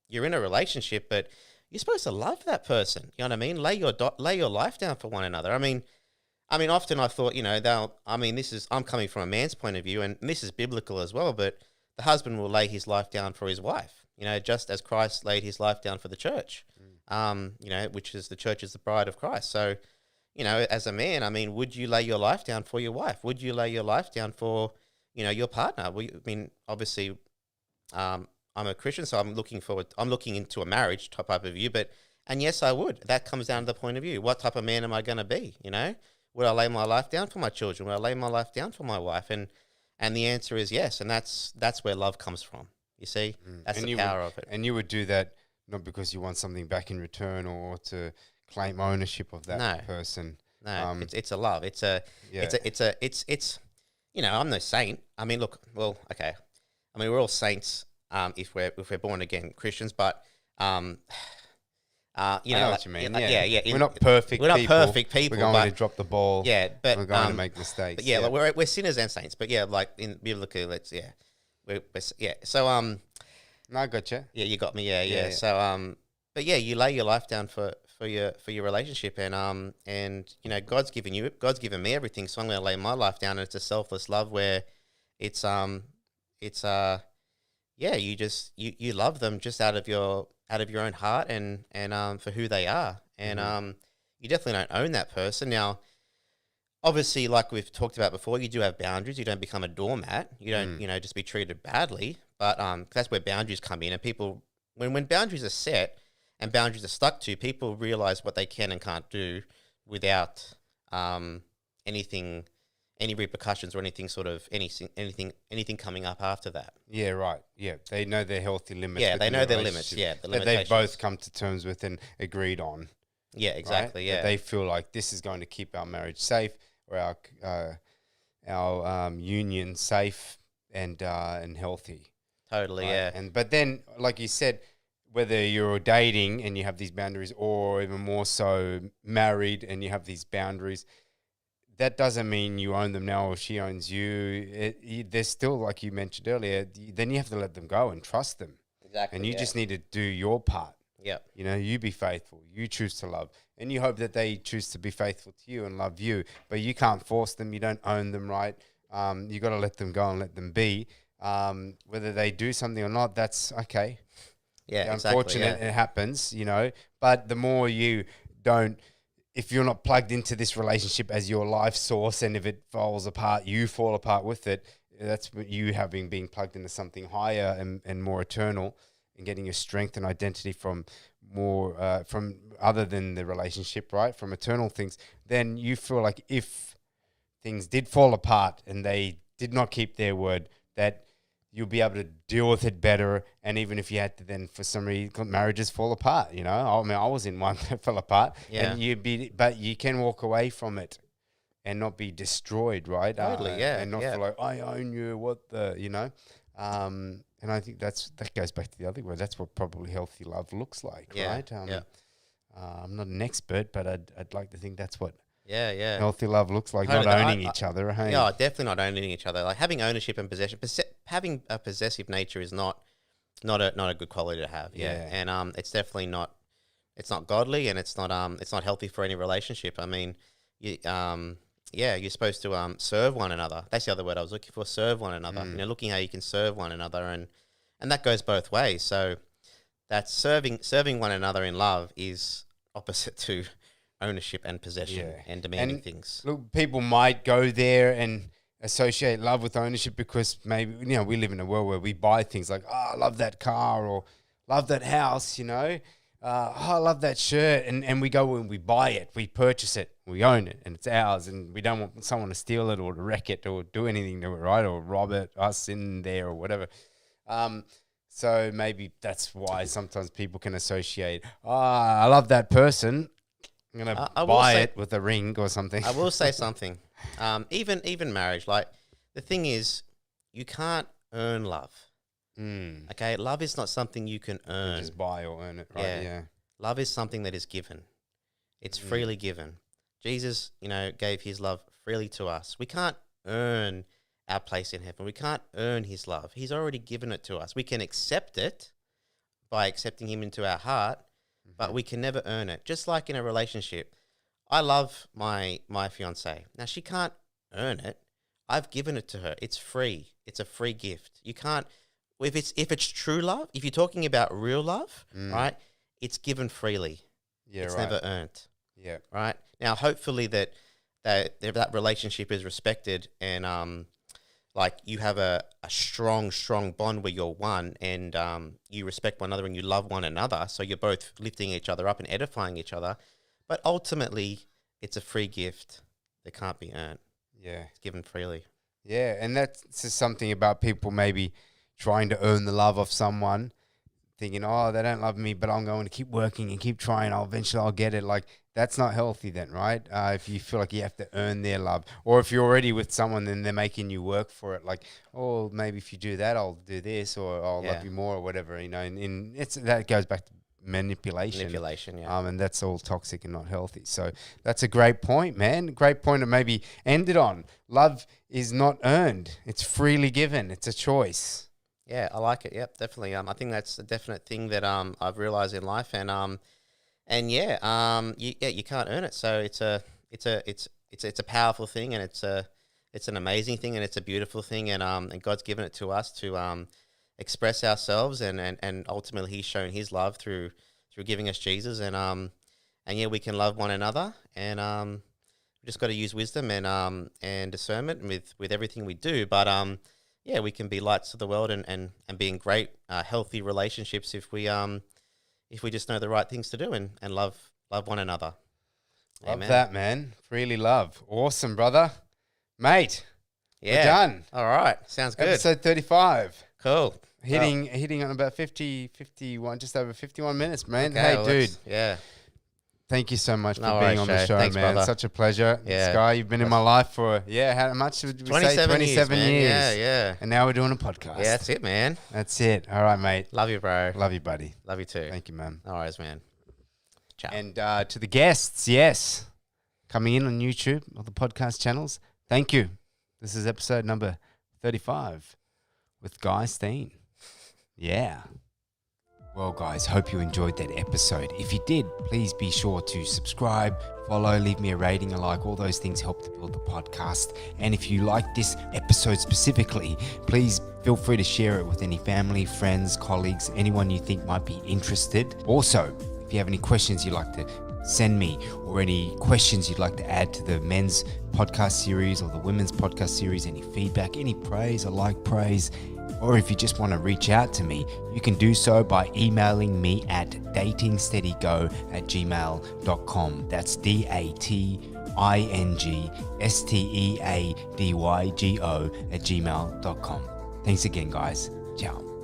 Speaker 2: you're in a relationship, but you're supposed to love that person. You know what I mean? Lay your life down for one another. I mean, often I thought, I'm coming from a man's point of view, and this is biblical as well, but the husband will lay his life down for his wife, just as Christ laid his life down for the church, which is the church is the bride of Christ. So, as a man, I mean, would you lay your life down for your wife? Would you lay your life down for, your partner? Obviously, I'm a Christian, so I'm looking into a marriage type of view, and yes, I would. That comes down to the point of view. What type of man am I going to be? Would I lay my life down for my children? Would I lay my life down for my wife? And the answer is yes, and that's where love comes from. You see, that's the power of it.
Speaker 1: And you would do that not because you want something back in return or to claim ownership of that person.
Speaker 2: No, it's a love. It's I'm no saint. I mean, look, well, okay. I mean, we're all saints if we're born again Christians, but
Speaker 1: I know what you mean.
Speaker 2: Yeah.
Speaker 1: We're not perfect.
Speaker 2: We're not perfect people.
Speaker 1: We're going to drop the ball.
Speaker 2: Yeah, but
Speaker 1: we're going to make mistakes.
Speaker 2: But like we're sinners and saints. But yeah, like in biblically, we're So
Speaker 1: no, I gotcha.
Speaker 2: Yeah, you got me. Yeah. So but yeah, you lay your life down for your relationship, and God's given me everything, so I'm going to lay my life down, and it's a selfless love where it's you love them just out of your own heart and for who they are, and you definitely don't own that person. Now, obviously, like we've talked about before, you do have boundaries. You don't become a doormat. You don't just be treated badly. But that's where boundaries come in, and people when boundaries are set and boundaries are stuck to, people realize what they can and can't do without any repercussions or anything coming up after that.
Speaker 1: Yeah, right. Yeah, they know their healthy limits.
Speaker 2: Yeah, they know their limits. Yeah, the
Speaker 1: that they've both come to terms with and agreed on.
Speaker 2: Yeah, exactly.
Speaker 1: Right?
Speaker 2: Yeah,
Speaker 1: that they feel like this is going to keep our marriage safe, or our union safe and healthy.
Speaker 2: Totally.
Speaker 1: Right?
Speaker 2: Yeah.
Speaker 1: But then, like you said, whether you're dating and you have these boundaries, or even more so married and you have these boundaries, that doesn't mean you own them now or she owns you. There's still, like you mentioned earlier, then you have to let them go and trust them.
Speaker 2: Exactly.
Speaker 1: And you just need to do your part.
Speaker 2: Yeah.
Speaker 1: You be faithful. You choose to love. And you hope that they choose to be faithful to you and love you. But you can't force them. You don't own them, right? You got to let them go and let them be. Whether they do something or not, that's okay.
Speaker 2: Yeah,
Speaker 1: unfortunate, it happens, But the more you don't, if you're not plugged into this relationship as your life source, and if it falls apart, you fall apart with it. That's you being plugged into something higher and more eternal, and getting your strength and identity from more from other than the relationship, right? From eternal things. Then you feel like if things did fall apart and they did not keep their word, that you'll be able to deal with it better. And even if you had to then, for some reason, marriages fall apart, I mean, I was in one that fell apart.
Speaker 2: Yeah.
Speaker 1: And but you can walk away from it and not be destroyed, right?
Speaker 2: Totally, yeah.
Speaker 1: And not feel like, I own you, and I think that goes back to the other word. That's what probably healthy love looks like, right? I'm not an expert, but I'd like to think that's what healthy love looks like, totally. Not owning each other. Hey?
Speaker 2: Yeah, definitely not owning each other. Like having ownership and possession. Having a possessive nature is not a good quality to have. Yeah. And it's definitely not. It's not godly, and it's not healthy for any relationship. I mean, you're supposed to serve one another. That's the other word I was looking for. Serve one another. Looking how you can serve one another, and that goes both ways. So that's serving one another in love is opposite to ownership and possession and demanding things.
Speaker 1: Look, people might go there and associate love with ownership because maybe we live in a world where we buy things like, I love that car, or love that house, I love that shirt, and we go and we buy it, we purchase it, we own it, and it's ours, and we don't want someone to steal it or to wreck it or do anything to it, right, or rob us in there or whatever. So maybe that's why sometimes people can associate, I love that person, I'm going to buy it with a ring or something.
Speaker 2: I will say something. Even marriage, like the thing is, you can't earn love. Okay, love is not something you can earn.
Speaker 1: You just buy or earn it, right? Yeah.
Speaker 2: Love is something that is given. It's freely given. Jesus, gave his love freely to us. We can't earn our place in heaven. We can't earn his love. He's already given it to us. We can accept it by accepting him into our heart, but we can never earn it. Just like in a relationship, I love my fiance. Now, she can't earn it. I've given it to her. It's free. It's a free gift. You can't, if it's true love, if you're talking about real love, right, it's given freely.
Speaker 1: Yeah,
Speaker 2: it's
Speaker 1: right.
Speaker 2: never earned.
Speaker 1: Yeah.
Speaker 2: Right. Now, hopefully that relationship is respected, and like you have a strong bond where you're one, and you respect one another and you love one another. So you're both lifting each other up and edifying each other. But ultimately, it's a free gift that can't be earned.
Speaker 1: Yeah.
Speaker 2: It's given freely.
Speaker 1: Yeah. And that's just something about people maybe trying to earn the love of someone, thinking, oh, they don't love me, but I'm going to keep working and keep trying. Eventually I'll get it. Like, that's not healthy then, right? If you feel like you have to earn their love, or if you're already with someone, then they're making you work for it. Like, oh, maybe if you do that, I'll do this, or I'll love you more, or whatever, and that goes back to manipulation,
Speaker 2: yeah.
Speaker 1: And that's all toxic and not healthy. So that's a great point, man. Great point to maybe end it on. Love is not earned. It's freely given. It's a choice.
Speaker 2: Yeah, I like it. Yep, definitely. I think that's a definite thing that I've realized in life, and you can't earn it. So it's a powerful thing, and it's an amazing thing, and it's a beautiful thing, and God's given it to us to express ourselves, and ultimately He's shown His love through giving us Jesus, and we can love one another, and we just got to use wisdom and discernment with everything we do, but we can be lights to the world and be in great healthy relationships if we just know the right things to do and love one another.
Speaker 1: Love that, man. Freely love. Awesome, brother. Mate.
Speaker 2: Yeah.
Speaker 1: We're done.
Speaker 2: All right. Sounds good.
Speaker 1: Episode 35.
Speaker 2: Cool.
Speaker 1: Hitting on about 51, just over 51 minutes, man.
Speaker 2: Okay,
Speaker 1: hey, dude.
Speaker 2: Yeah.
Speaker 1: Thank you so much for being on the show,
Speaker 2: Thanks,
Speaker 1: man.
Speaker 2: brother.
Speaker 1: Such a pleasure.
Speaker 2: Yeah.
Speaker 1: Sky, you've been in my life for, how much would we say? 27 years.
Speaker 2: Yeah.
Speaker 1: And now we're doing a podcast.
Speaker 2: Yeah, that's it, man.
Speaker 1: That's it. All right, mate.
Speaker 2: Love you, bro.
Speaker 1: Love you, buddy.
Speaker 2: Love you too.
Speaker 1: Thank you, man.
Speaker 2: No worries, man. Ciao.
Speaker 1: And to the guests, yes, coming in on YouTube or the podcast channels, thank you. This is episode number 35 with Guy Stein. Yeah. Well, guys, hope you enjoyed that episode. If you did, please be sure to subscribe, follow, leave me a rating, a like. All those things help to build the podcast. And if you like this episode specifically, please feel free to share it with any family, friends, colleagues, anyone you think might be interested. Also, if you have any questions you'd like to send me, or any questions you'd like to add to the men's podcast series or the women's podcast series, any feedback, any praise, I like praise, or if you just want to reach out to me, you can do so by emailing me at datingsteadygo@gmail.com. That's DATINGSTEADYGO@gmail.com. Thanks again, guys. Ciao.